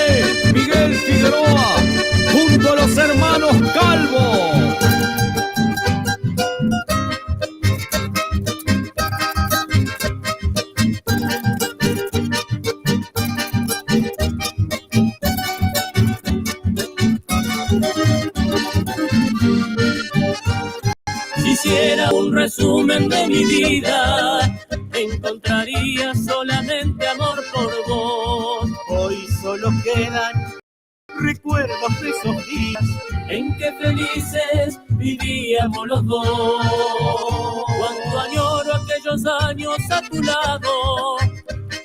de Miguel Figueroa junto a los hermanos Calvo. Si hiciera un resumen de mi vida, encontraría solamente amor por vos. Hoy solo quedan recuerdos de esos días en que felices vivíamos los dos. Cuánto añoro aquellos años a tu lado,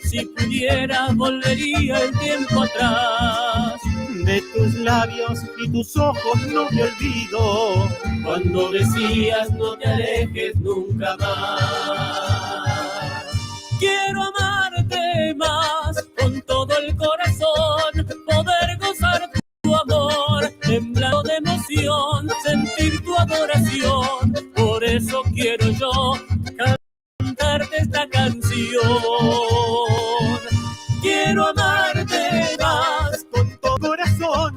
si pudiera volvería el tiempo atrás. De tus labios y tus ojos no me olvido, cuando decías no te alejes nunca más. Quiero amarte más con todo el corazón, poder gozar tu amor, temblando de emoción, sentir tu adoración. Por eso quiero yo cantarte esta canción. Quiero amarte más con todo corazón,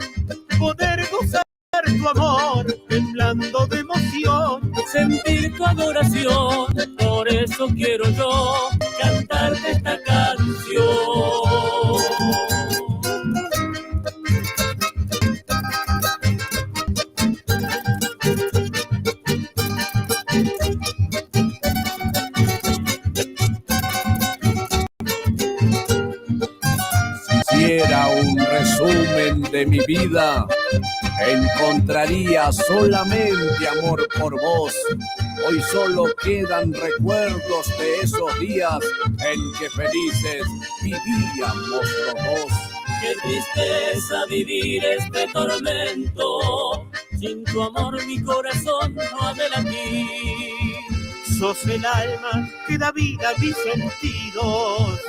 poder gozar tu amor, temblando de emoción, sentir tu adoración. Por eso quiero yo cantarte esta canción. Si hiciera un resumen de mi vida, encontraría solamente amor por vos. Hoy solo quedan recuerdos de esos días en que felices vivíamos los dos. Qué tristeza vivir este tormento, sin tu amor mi corazón no ha de latir. Sos el alma que da vida a mis sentidos.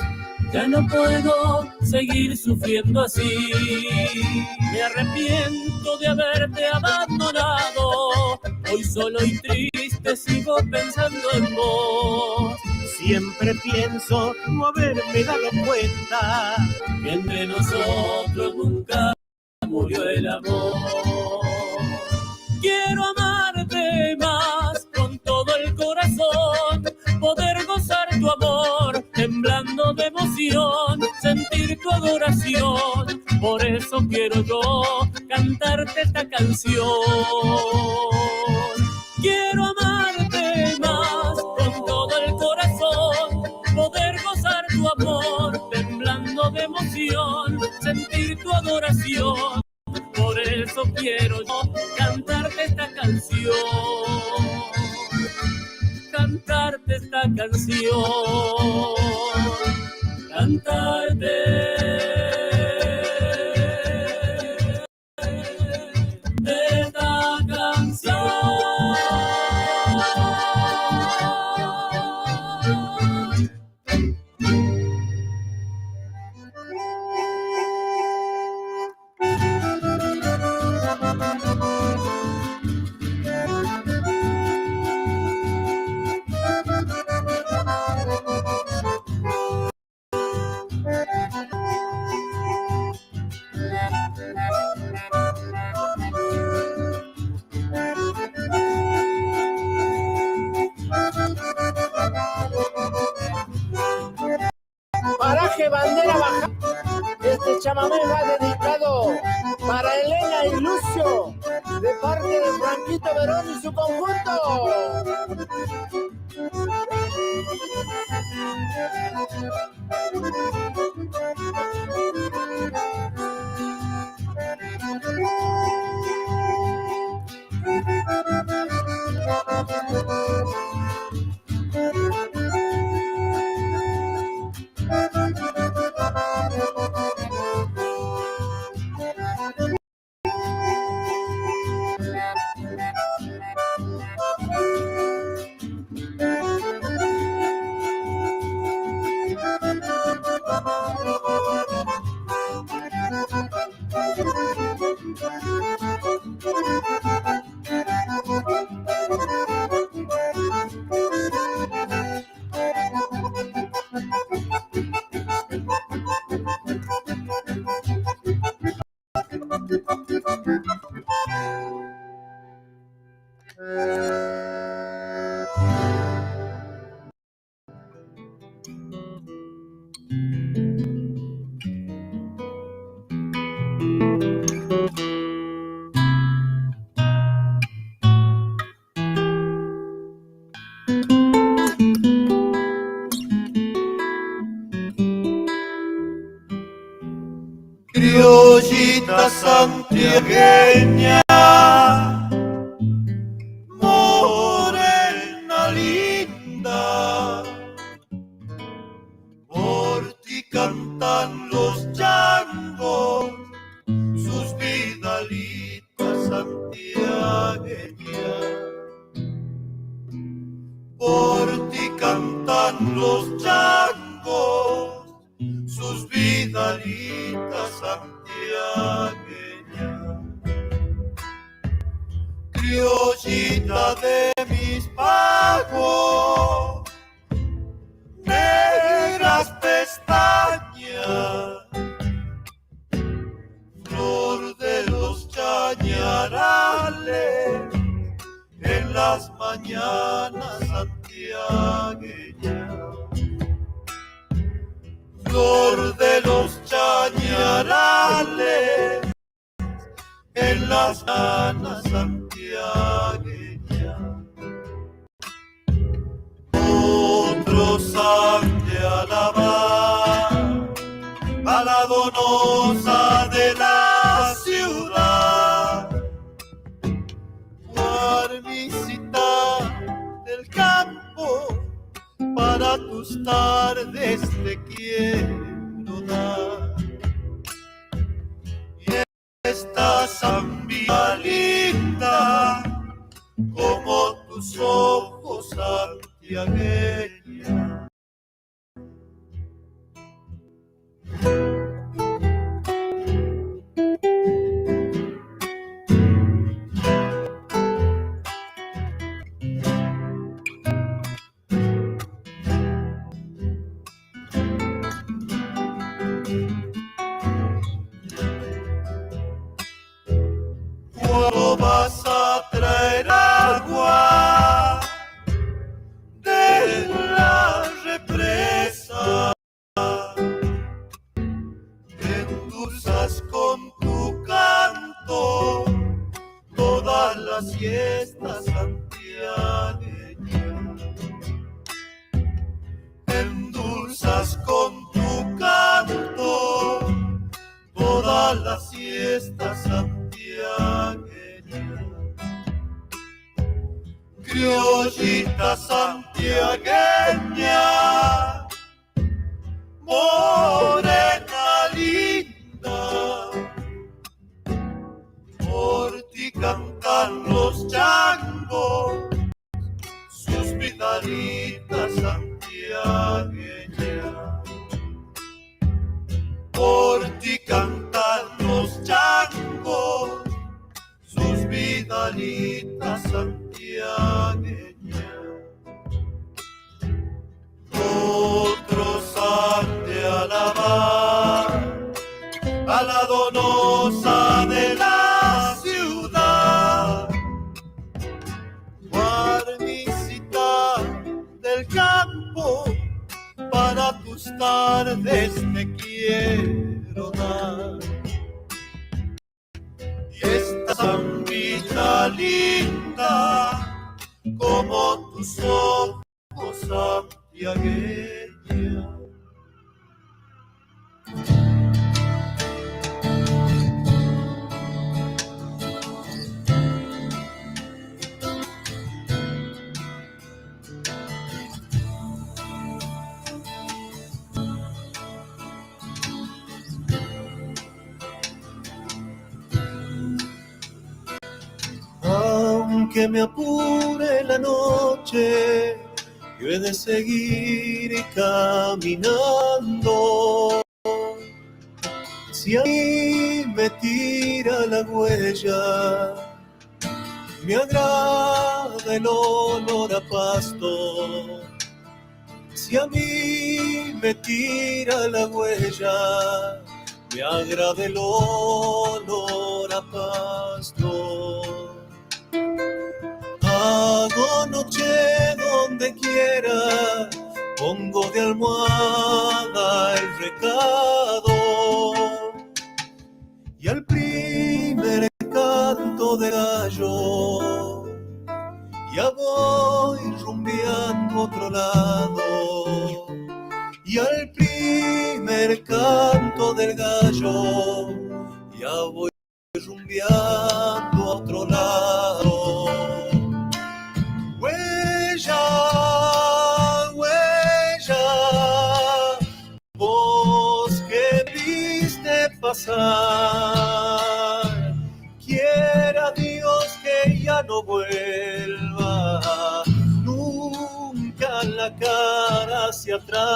Ya no puedo seguir sufriendo así. Me arrepiento de haberte abandonado. Hoy solo y triste sigo pensando en vos. Siempre pienso no haberme dado cuenta que entre nosotros nunca murió el amor. Quiero amarte más con todo el corazón, poder gozar tu amor, temblando de emoción, sentir tu adoración. Por eso quiero yo cantarte esta canción. Quiero amarte más con todo el corazón, poder gozar tu amor, temblando de emoción, sentir tu adoración. Por eso quiero yo cantarte esta canción. Cantarte esta canción, cantarte esta canción. Paraje Bandera Baja. Este chamamé va dedicado para Elena y Lucio, de parte de Franquito Verón y su conjunto. Criollita santiagueña, morena linda, por ti cantan los changos sus vidalitas santiagueñas. Por ti cantan los changos sus vidalitas santiagueñas. Criollita de mis pagos, negras pestañas, flor de los chañarales en las mañanas santiagueñas. Flor de los chañarales en las mañanas santiagueñas. Otros han de alabar a la donosa de la ciudad, guarnicita del campo, para tus tardes te quiero dar. Y esta zambia linda como tus ojos santiagueña. ¿Cuándo vas a traer agua de la represa? Endulzas con tu canto todas las fiestas santiagueñas. Endulzas con tu canto todas las fiestas santiagueñas. Criollita santiagueña, morena linda, por ti cantan los changos sus vidalitas santiagueñas. Por ti cantan los changos sus vidalitas santiagueñas. Otros han de alabar a la donosa de la ciudad, guarnicita del campo, para tus tardes te quiero dar. Y esta zambita linda como tus ojos santiagueña. Aunque me apure la noche, yo he de seguir caminando. Si a mí me tira la huella, me agrada el olor a pasto. Si a mí me tira la huella, me agrada el olor a pasto. Hago noche donde quiera, pongo de almohada el recado y al primer canto de gallo ya voy rumbeando a otro lado, y al primer canto del gallo ya voy rumbeando a otro lado. Huella, huella, vos que viste pasar, quiera Dios que ya no vuelva nunca la cara hacia atrás.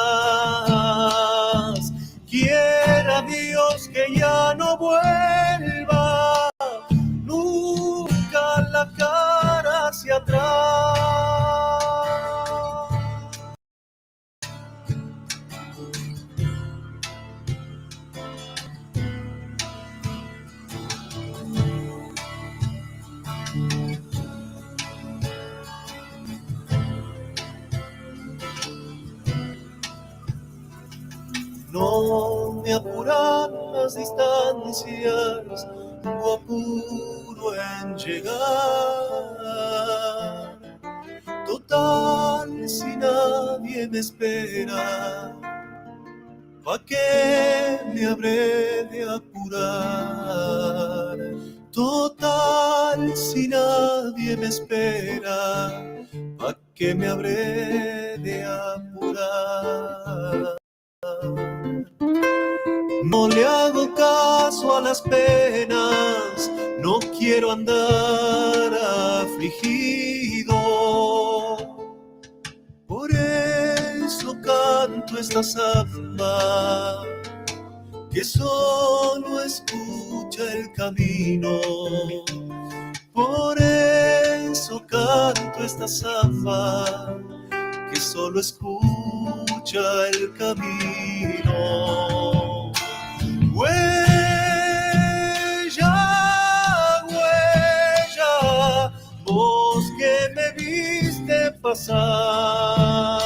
Quiera Dios que ya no vuelva nunca la cara hacia atrás. No me apuran las distancias, tengo apuro en llegar. Total, si nadie me espera, ¿pa' qué me habré de apurar? Total, si nadie me espera, ¿pa' qué me habré de apurar? No le hago caso a las penas, no quiero andar afligido. Por eso canto esta samba, que solo escucha el camino. Por eso canto esta samba, que solo escucha el camino. Huella, huella, vos que me viste pasar,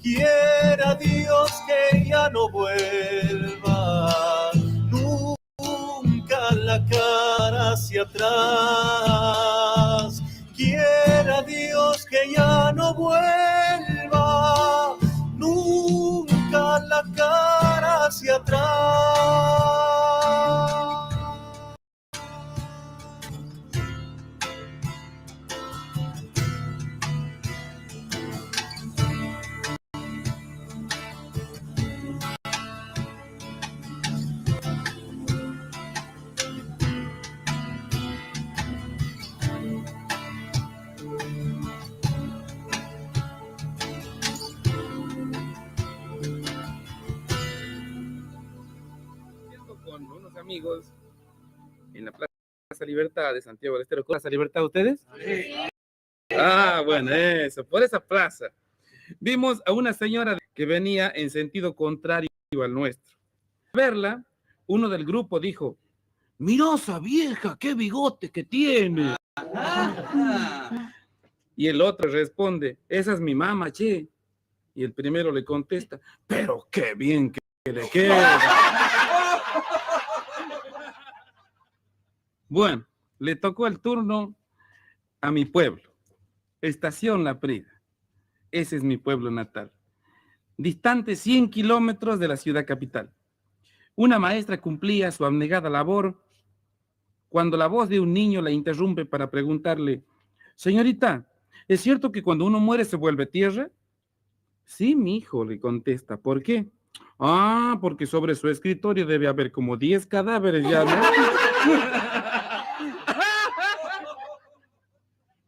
quiera Dios que ya no vuelva nunca la cara hacia atrás. Quiera Dios que ya no vuelva nunca la cara hacia atrás. Con unos amigos en la Plaza Libertad de Santiago del Estero. ¿Plaza Libertad ustedes? Sí. Ah, bueno, eso, por esa plaza. Vimos a una señora que venía en sentido contrario al nuestro. Al verla, uno del grupo dijo: "Mirá esa vieja, qué bigote que tiene". Y el otro responde: "Esa es mi mamá, che". Y el primero le contesta: "Pero qué bien que le queda". Bueno, le tocó el turno a mi pueblo, Estación La Prida. Ese es mi pueblo natal, distante 100 kilómetros de la ciudad capital. Una maestra cumplía su abnegada labor cuando la voz de un niño la interrumpe para preguntarle: "Señorita, ¿es cierto que cuando uno muere se vuelve tierra?". "Sí, mi hijo", le contesta. "¿Por qué?". "Ah, porque sobre su escritorio debe haber como 10 cadáveres ya, ¿no?".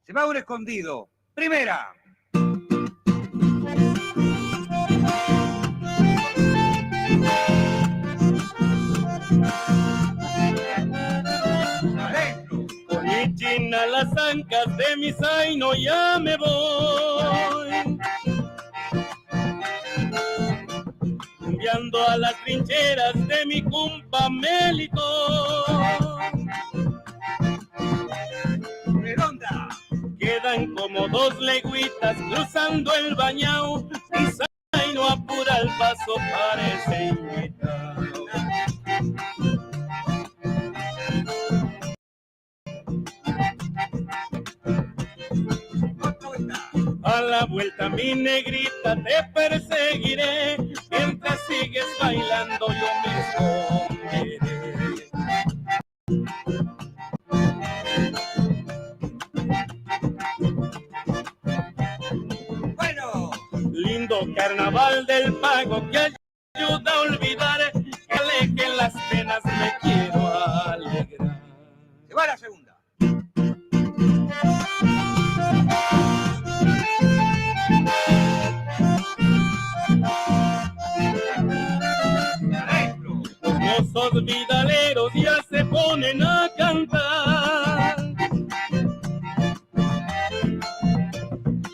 Se va un escondido. Primera. Adentro. Con mi china las ancas de mi zaino ya me voy. Enviando a las trincheras de mi compa Melitón. Redonda. Quedan como 2 legüitas cruzando el bañao. Mi zaino apura el paso, parece invitado. vuelta, mi negrita, te perseguiré. Mientras sigues bailando yo me esconderé. Bueno, Lindo carnaval del Pago que ayuda a olvidar, que aleje las penas, me quiero alegrar. se va la segunda. Maestro. Los mozos vidaleros ya se ponen a cantar.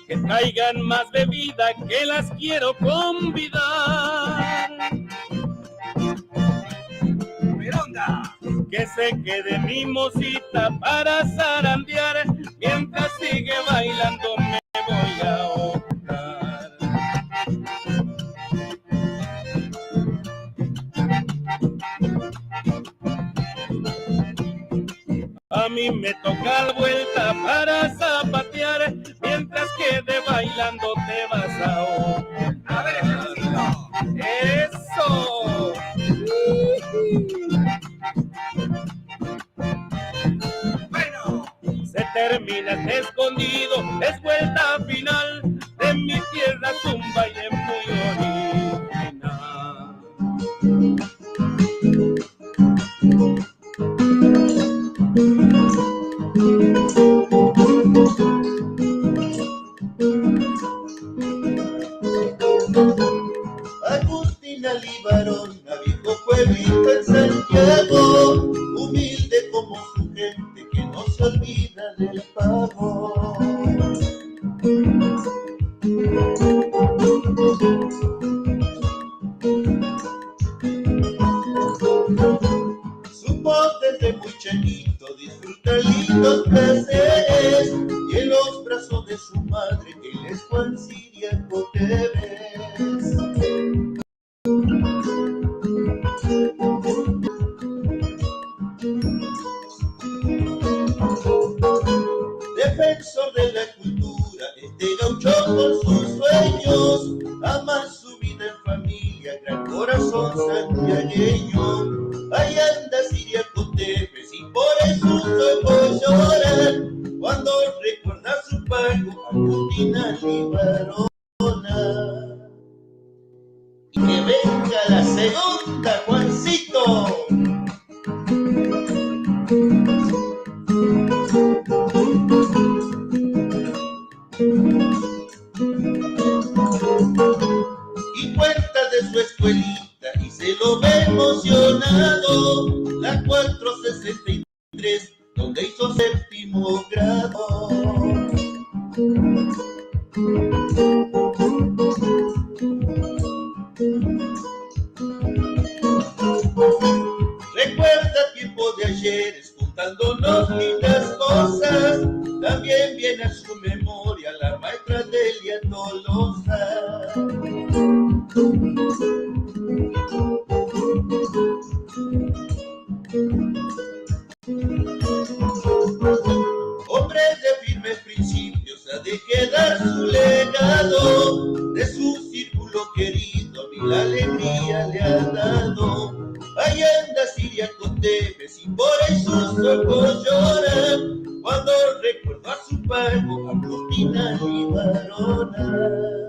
Que traigan más bebida, que las quiero convidar. Peronda. Que se quede mi mocita para zarandear. Mientras sigue bailando me voy a optar. A mí me toca la vuelta para zapatear. Mientras quede bailando te vas a optar. A ver ese vecino. ¡Eso! Bueno, Se termina este escondido, es vuelta final. De mi tierra es un baile muy original. Agustina Libarona, viejo pueblito en Santiago, humilde como su gente que no se olvida del pago. Supo desde muy chiquito disfrutar lindos placeres y en los brazos de su madre él es Juan Siriaco Tevez. Defensor de la cultura, este gaucho por sus sueños, ama su vida en familia, gran corazón santiagueño. Ahí anda Siriaco Tevez y por eso sus ojos lloran cuando recuerda su pago, Agustina Libarona. Y que venga la segunda, Juancito. Y cuenta de su escuelita y se lo ve emocionado, la 463, donde hizo séptimo grado. Recuerda tiempo de ayeres contándonos lindas cosas, también viene a su memoria la maestra Delia Tolosa. Hombre de firmes principios, ha de quedar su legado, de su círculo querido, mil alegría le ha dado. Ahí anda Siriaco Tevez y por eso sus ojos lloran, cuando recuerdo a su pago, Agustina Libarona.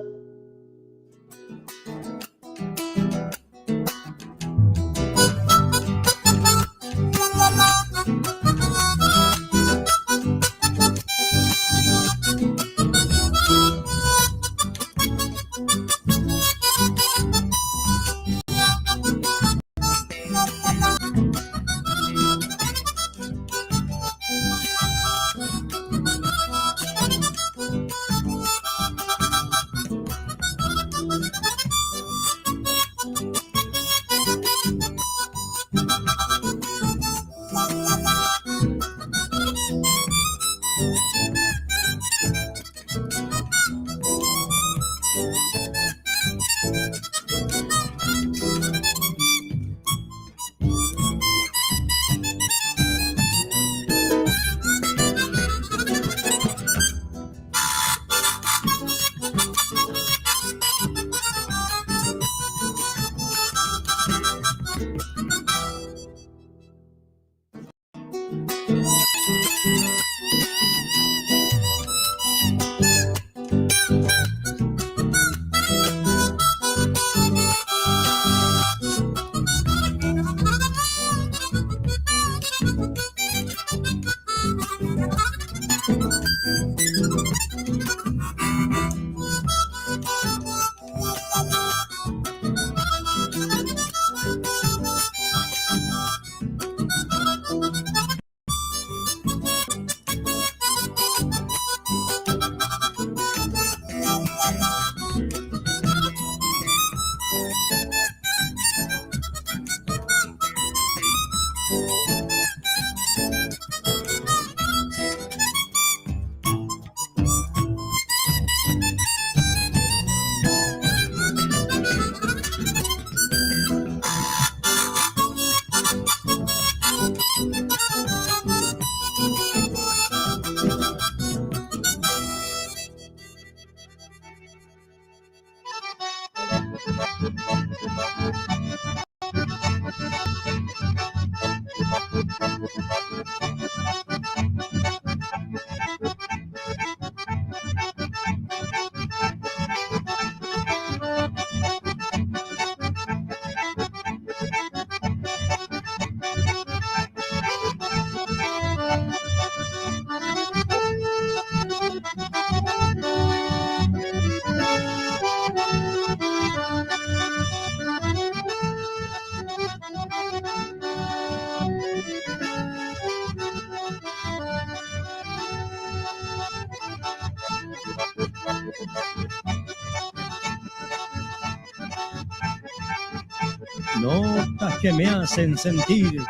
Notas que me hacen sentir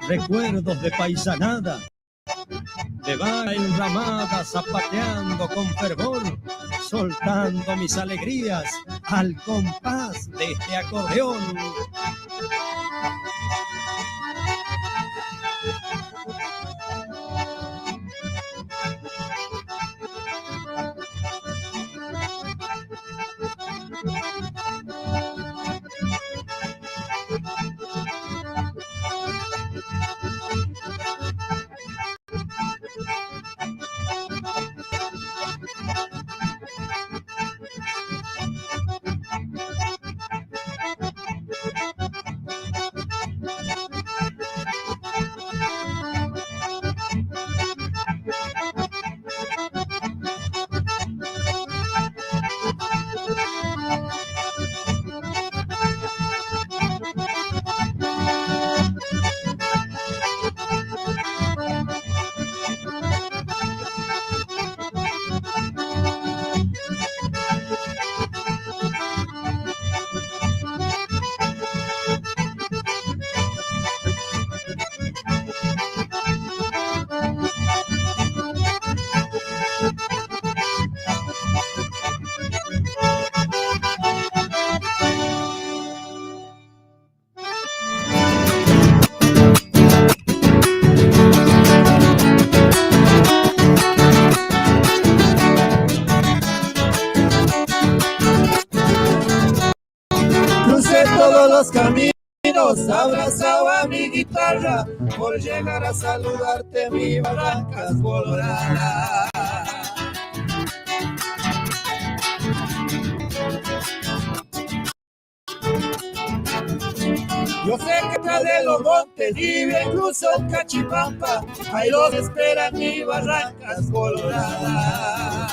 recuerdos de paisanada, de vaca enramada zapateando con fervor, soltando mis alegrías al compás de este acordeón. Abrazaba mi guitarra por llegar a saludarte, mi Barrancas colorada. Yo sé que tras de los montes vive incluso el Cachipampa, ahí los esperan mi Barrancas colorada.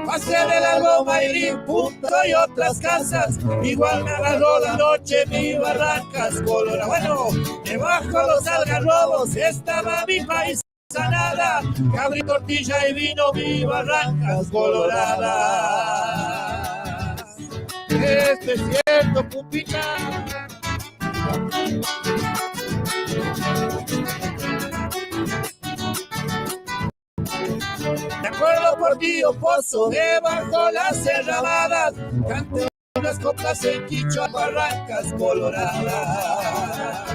Pasé de la Loma y Punto y otras casas, igual me agarró la noche mi Barrancas colorada. Bueno, debajo los algarrobos estaba mi paisanada, cabri, tortilla y vino mi Barrancas colorada. Este es cierto, pupita. Me acuerdo por Tío Pozo, debajo las enramadas, canté unas coplas en Quichua, Barrancas coloradas.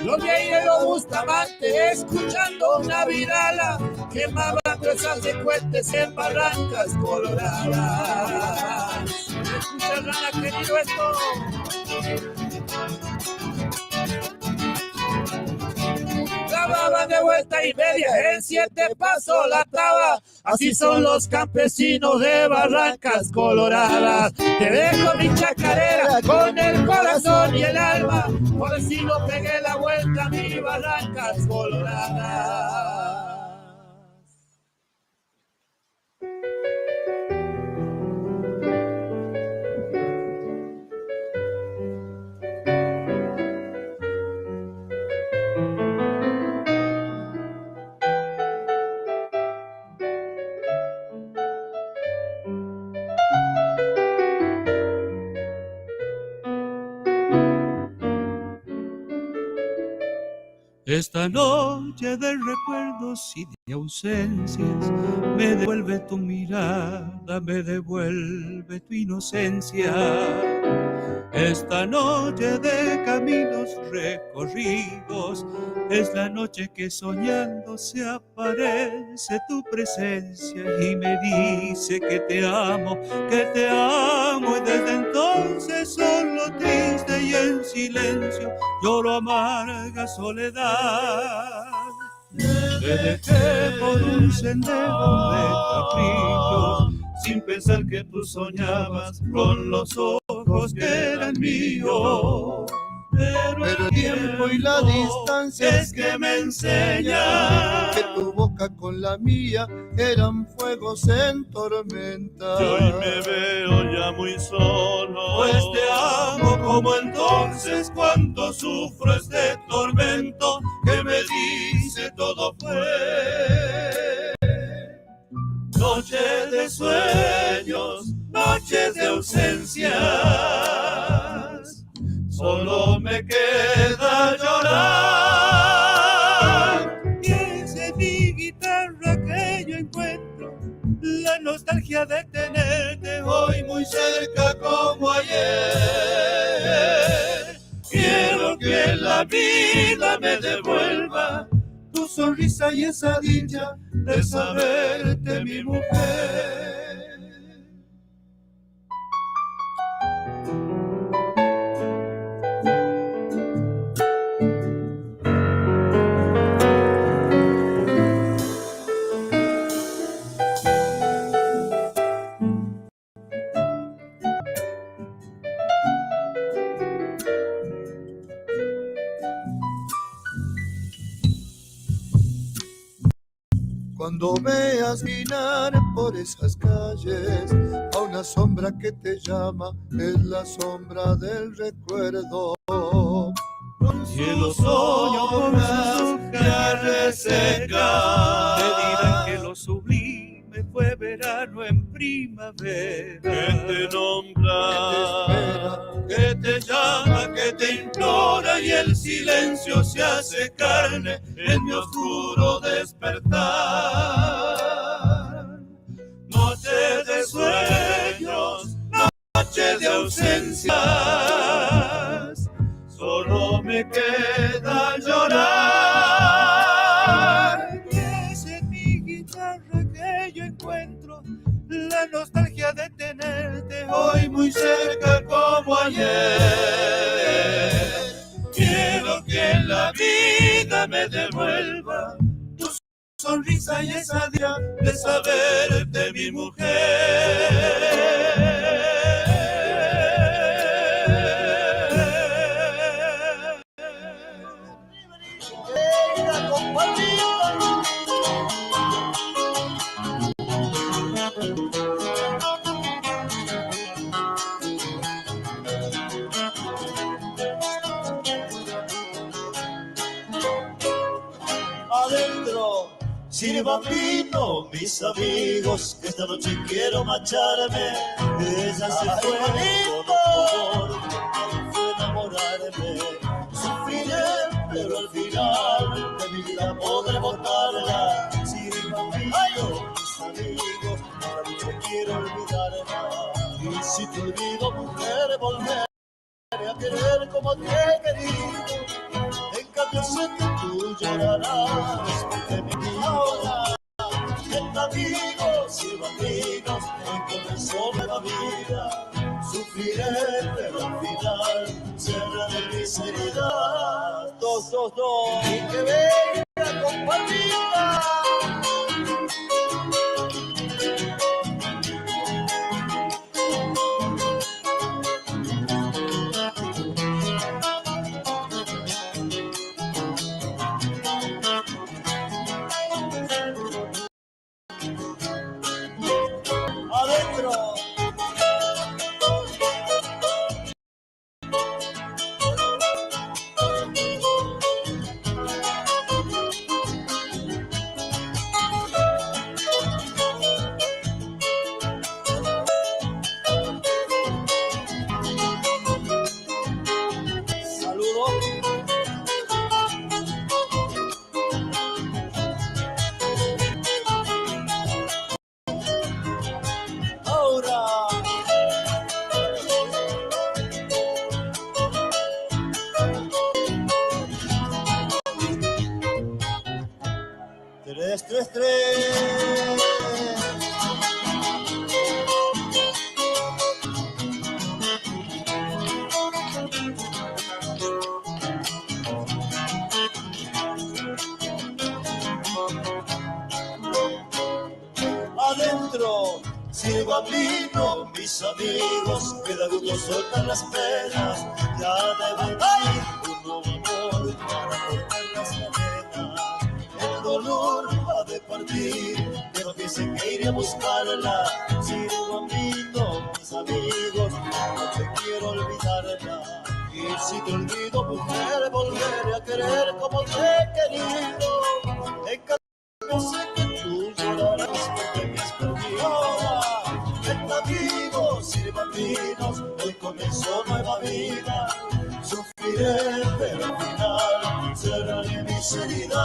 Los viejos los Bustamante, escuchando una virala, quemaban presas de cohetes en Barrancas coloradas. Escucha, rana, querido, esto. Clavaban de vuelta y media, en 7 pasos la traba. Así son los campesinos de Barrancas coloradas. Te dejo mi chacarera con el corazón y el alma, por si no pegué la vuelta a mi Barrancas coloradas. Esta noche de recuerdos y de ausencias, me devuelve tu mirada, me devuelve tu inocencia. Esta noche de caminos recorridos es la noche que soñando se aparece tu presencia y me dice que te amo, y desde entonces solo triste y en silencio lloro amarga soledad. Te dejé por un sendero de caprichos, sin pensar que tú soñabas con los ojos que eran míos. Pero el tiempo y la distancia es que me enseña que tu boca con la mía eran fuegos en tormenta. y hoy me veo ya muy solo, pues te amo como entonces cuando sufro este tormento que me dice todo fue. Noche de sueños, noches de ausencias, solo me queda llorar. Y es en mi guitarra que yo encuentro la nostalgia de tenerte hoy muy cerca como ayer. Quiero que la vida me devuelva tu sonrisa y esa dicha de saberte mi mujer. Cuando veas mirar por esas calles a una sombra que te llama, es la sombra del recuerdo. Y en los ojos que reseca te dirán que lo sublime fue verano en primavera. Que te nombra, que te llama, que te implora y el silencio se hace carne en mi oscuro despertar. Noche de sueños, noche de ausencias, solo me queda llorar. Y es en mi guitarra que yo encuentro la nostalgia de tenerte hoy muy cerca como ayer. Quiero que la vida me devuelva tu sonrisa y esa dicha de saberte mi mujer. Adentro sirvan vino, mis amigos, que esta noche quiero marcharme. Ella se fue por fue enamorarme. Sufriré, pero al final de mi vida podré botarla. Sirvan vino, mis amigos, esta noche quiero olvidarla. Y si te olvido, mujer, volveré a querer como te he querido. En cambio sé que tú llorarás porque mi ahora entre amigos y amigos hoy comenzó la vida. Sufriré pero al final cerraré mis heridas. 2, 2, 2 y que venga compartida. Adentro. 3, 3, 3. Adentro sirva vino, mis amigos, que da gusto soltar las penas. Ya debe ir un nuevo amor para cortar las cadenas. El dolor ha de partir, pero dicen que iré a buscarla. Sirva vino, mis amigos, no te quiero olvidarla. Y si te olvido, mujer, volveré a querer como te he querido. En cada sé que tú llorarás porque me has perdido. Está vivo, sirva vinos, hoy comenzó nueva vida. Sufriré, pero al final cerraré mis heridas.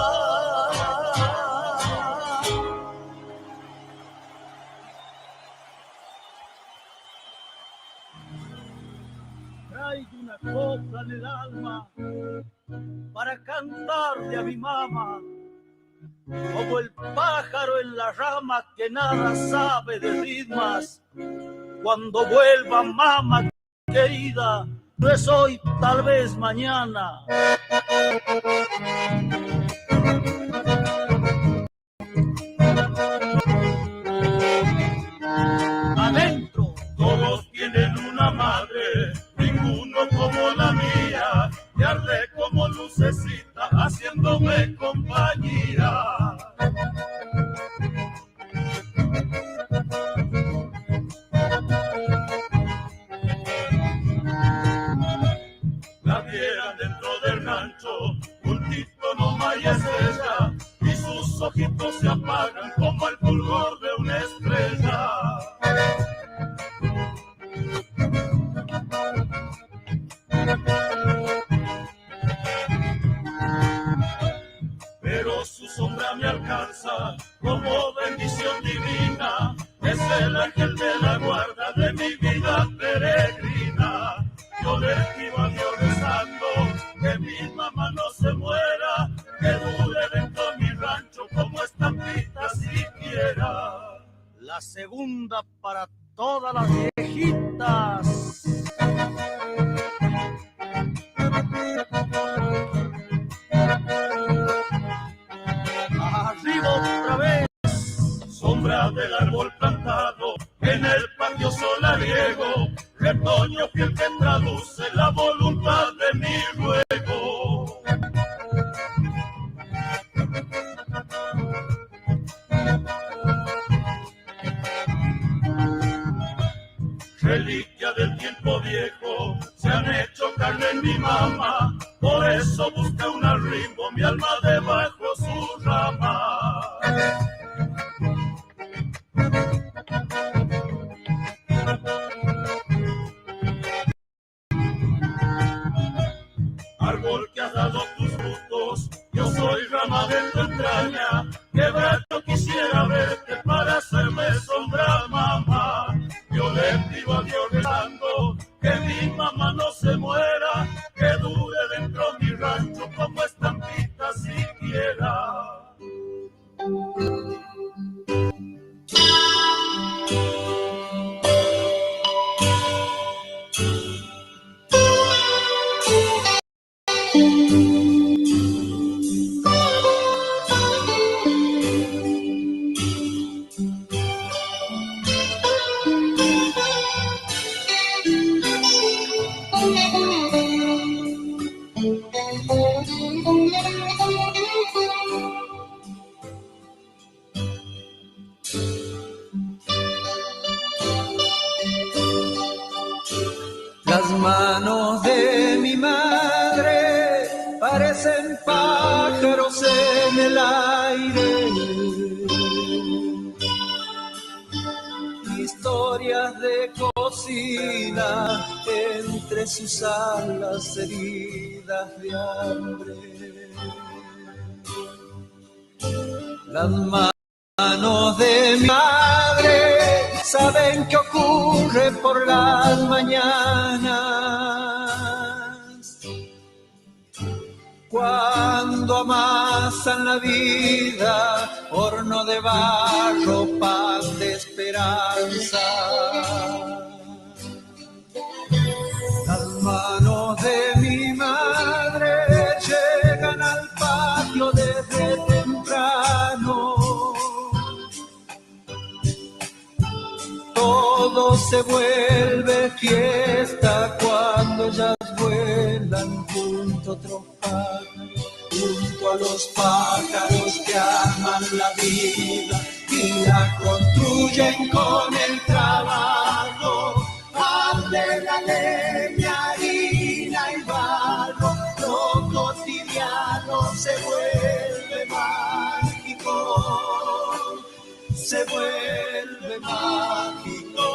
Traigo una copla en el alma para cantarle a mi mamá, como el pájaro en la rama que nada sabe de ritmas. Cuando vuelva mamá querida, no es hoy, tal vez mañana. Adentro Todos tienen una madre, ninguno como la mía, y arde como lucecita haciéndome compañía. La viera dentro del rancho, juntito nomás y estrella, y sus ojitos se apagan como el fulgor de una estrella. Pero su sombra me alcanza como bendición divina, es el ángel de la guarda de mi vida peregrina. Yo le pido a Dios rezando que mi mamá no se muera, que dure dentro de mi rancho como estampita siquiera. la segunda para todas las viejitas. Arriba otra vez. Sombra del árbol plantado en el patio solariego, retoño fiel que traduce la voluntad de mi ruego. Reliquia del tiempo viejo, se han hecho carne en mi mamá, por eso busca un arribo mi alma debajo su rama. Árbol que has dado tus frutos, yo soy rama de tu entraña, quebrado quisiera verte para hacerme sombra, mamá. Yo le pido a Dios rezando que mi mamá no se muera, que dure dentro mi rancho como estampita siquiera. Las manos de mi madre parecen pájaros en el aire, historias de cocina entre sus alas heridas de hambre. Las manos de mi madre saben qué ocurre por las mañanas, cuando amas en la vida, horno de barro, pan de esperanza. Las manos de mi madre llegan al patio desde temprano. Todo se vuelve fiesta cuando ellas vuelan junto a otros pájaros, junto a los pájaros que aman la vida y la construyen con el trabajo. De la leña, harina y barro, lo cotidiano se vuelve mágico, se vuelve mágico.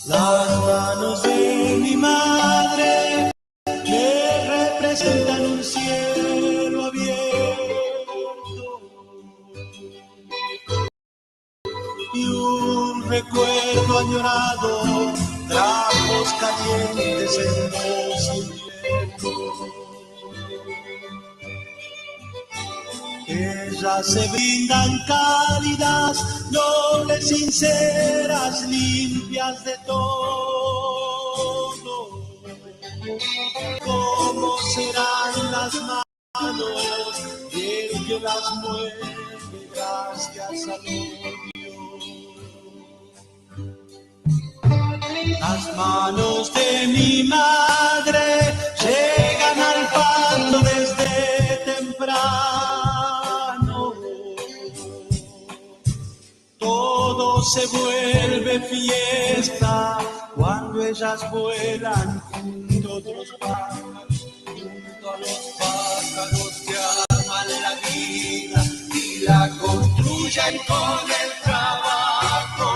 Las manos de mi madre me representan un cielo abierto y un recuerdo añorado, trapos calientes en los inviernos. Ellas se brindan cálidas, nobles, sinceras, limpias de todo. ¿Cómo serán las manos del que las mueve gracias al odio? Las manos de mi madre llegan al patio desde temprano. Todo se vuelve fiesta cuando ellas vuelan junto a otros pájaros, junto a los pájaros que aman la vida y la construyen con el trabajo.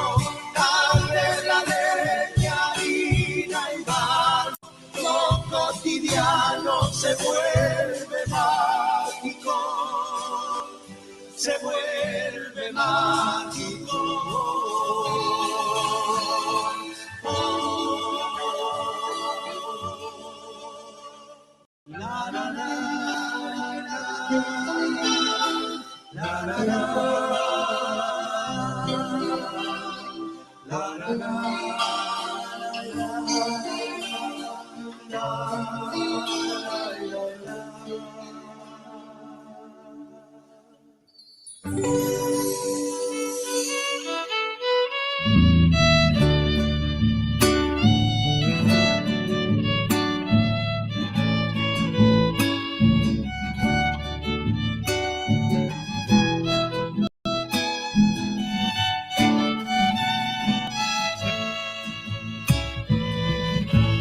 Darle la leña, harina y barro, lo cotidiano se vuelve mágico, se vuelve mágico. La la la la la la la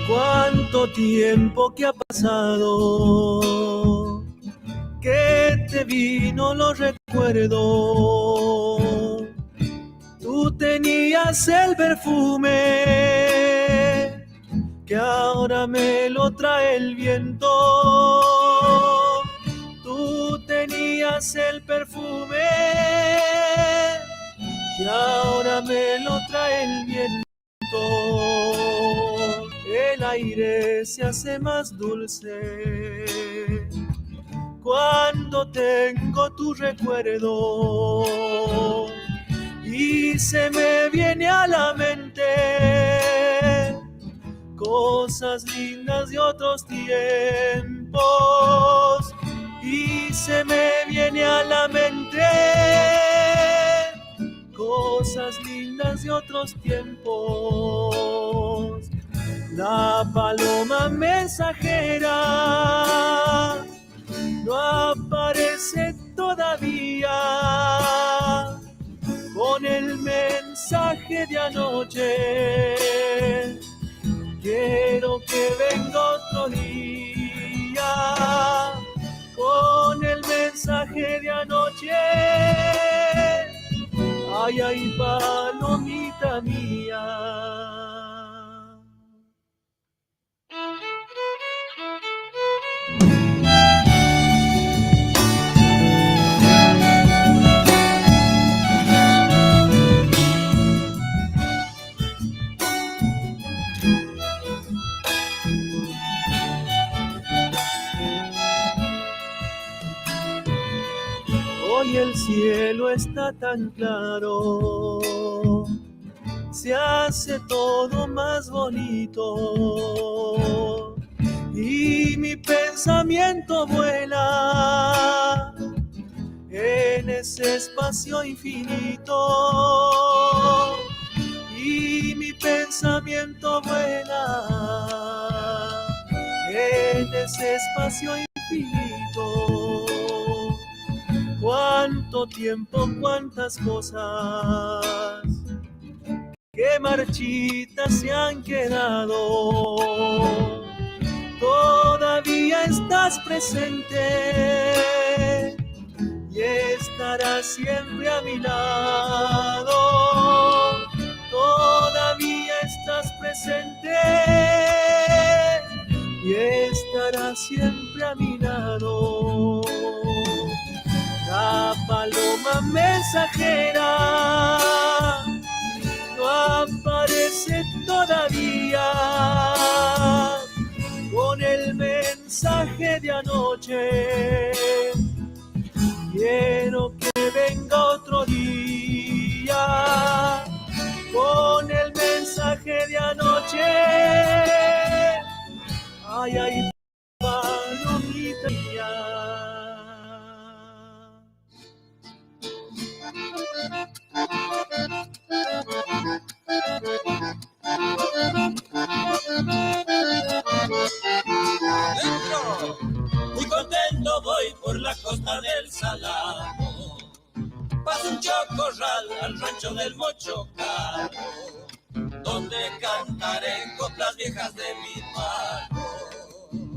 Cuánto tiempo que ha pasado, que te vino los recuerdos. Tú tenías el perfume que ahora me lo trae el viento. Tú tenías el perfume que ahora me lo trae el viento. aire se hace más dulce cuando tengo tu recuerdo y se me viene a la mente cosas lindas de otros tiempos y se me viene a la mente cosas lindas de otros tiempos. La paloma mensajera no aparece todavía con el mensaje de anoche. Quiero que venga otro día con el mensaje de anoche. Ay, ay, palomita mía. Hoy el cielo está tan claro, se hace todo más bonito y mi pensamiento vuela en ese espacio infinito y mi pensamiento vuela en ese espacio infinito. Cuánto tiempo, cuántas cosas que marchitas se han quedado. Todavía estás presente y estarás siempre a mi lado. Todavía estás presente y estarás siempre a mi lado. La paloma mensajera no aparece todavía con el mensaje de anoche. Quiero que venga otro día con el mensaje de anoche. Ay, ay, palomita mía. Muy contento voy por la costa del Salado, paso un chocorral al rancho del Mochocaro, donde cantaré coplas viejas de mi mano.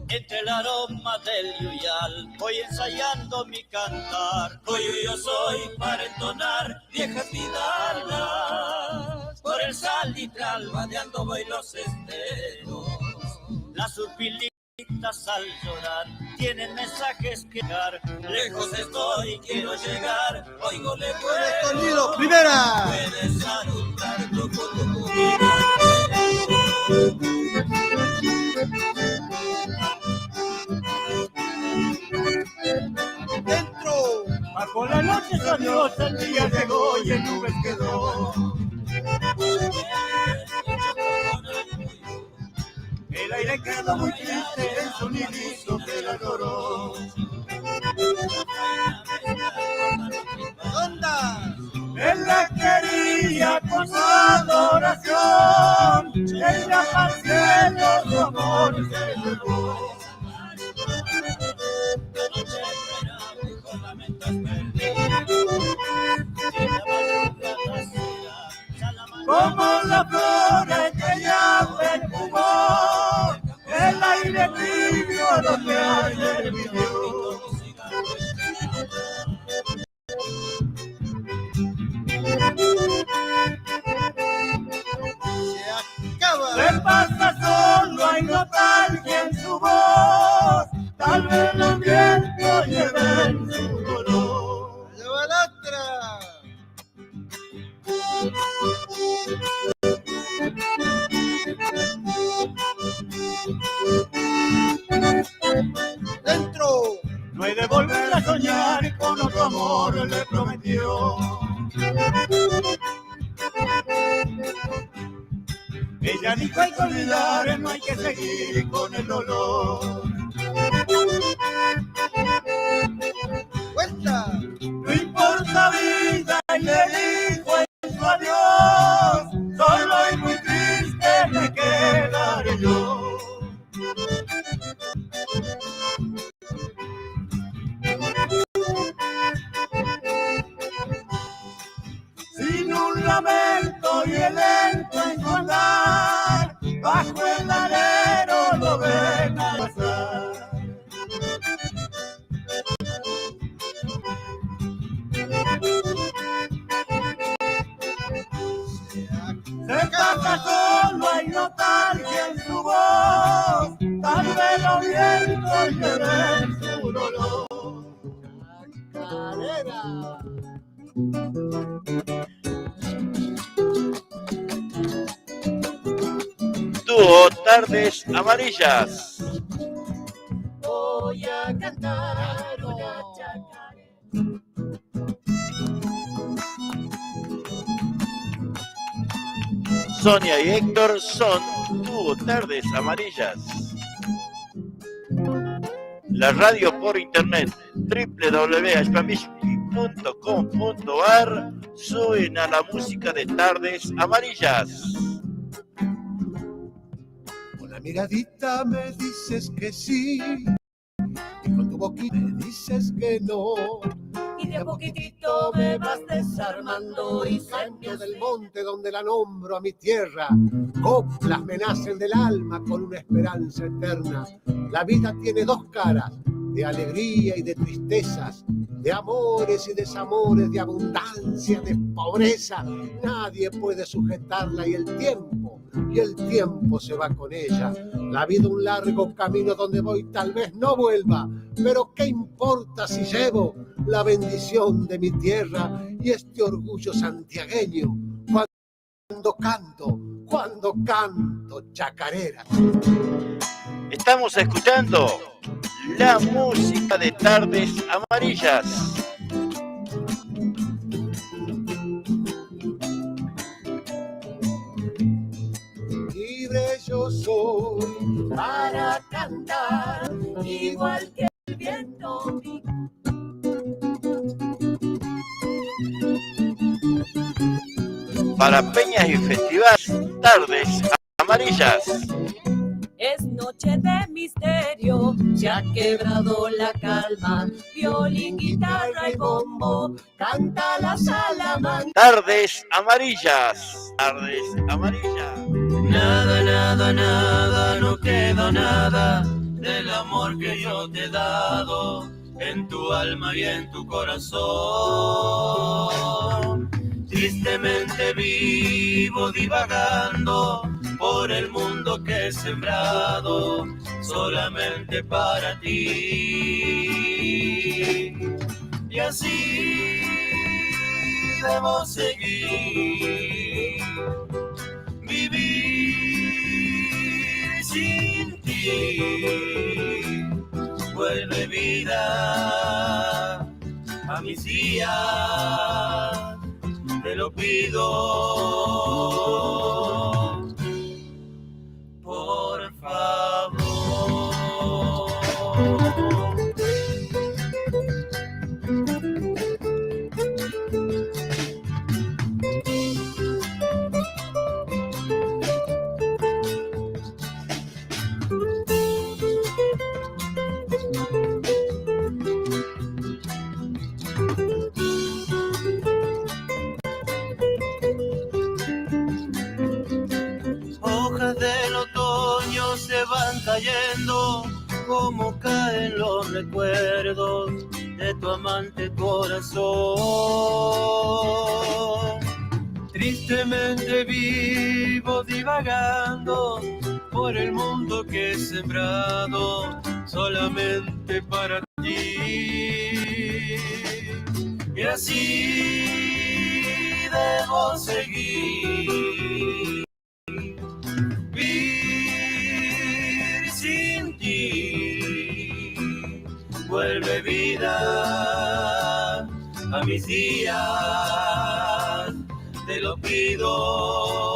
Entre el aroma del yuyal voy ensayando mi cantar. Hoy yo soy para entonar viejas vidalas, por el salitral vadeando voy los esteros. Las urpilitas al llorar tienen mensajes que dar. Lejos estoy, quiero llegar, oigo le Sonido, primera. Puedes saludar tu Dentro. Bajo la noche sabiosa el día llegó y en nubes quedó. El aire quedó muy triste en su nidito que la adoró. ¿Dónde? Él la quería con su adoración. Ella al cielo su amor se llevó. Como la flor que ella perfumó, el aire tibio donde ayer vivió. Se acaba. Se pasa solo hay nostalgia en su voz, tal vez el viento lleva en su dolor. Lleva la otra. Dentro. No hay de volver a soñar y con otro amor le prometió. Ella dijo hay que olvidar, no hay que seguir con el dolor. Vuelta. No importa vida y le dijo en su adiós, solo y muy triste me quedaré yo. Sin un lamento y el lento en su andar, bajo el alero lo ven a pasar. Se pasa solo hay nostalgia en su voz, tal vez lo viento y lloré en su dolor. Chacarera. Dúo Tardes Amarillas. Voy a cantar una chacarera. Sonia y Héctor son Dúo Tardes Amarillas. La radio por internet www.spamishki.com.ar suena la música de Tardes Amarillas. Con la miradita me dices que sí, y con tu boquita me dices que no. Y de a poquitito me vas desarmando y Canto del monte donde la nombro a mi tierra, coplas me nacen del alma con una esperanza eterna. La vida tiene dos caras, de alegría y de tristezas, de amores y desamores, de abundancia, de pobreza. Nadie puede sujetarla y el tiempo se va con ella. La vida un largo camino donde voy tal vez no vuelva, pero ¿qué importa si llevo la bendición de mi tierra y este orgullo santiagueño cuando canto chacarera? Estamos escuchando la música de Tardes Amarillas. Libre yo soy para cantar igual que el viento. Para peñas y festivales, Tardes Amarillas. Es noche de misterio, se ha quebrado la calma. Violín, guitarra y bombo, canta la salamandra. Tardes Amarillas. Tardes Amarillas. Nada, nada, nada, no queda nada del amor que yo te he dado en tu alma y en tu corazón. Tristemente vivo divagando por el mundo que he sembrado solamente para ti. Y así debo seguir, vivir sin ti. Vuelve vida a mis días, te lo pido, por favor. Hojas del otoño se van cayendo, como caen los recuerdos de tu amante corazón. Tristemente vivo divagando por el mundo que he sembrado solamente para ti. Y así debo seguir, vivir sin ti. Vuelve vida a mis días, te lo pido.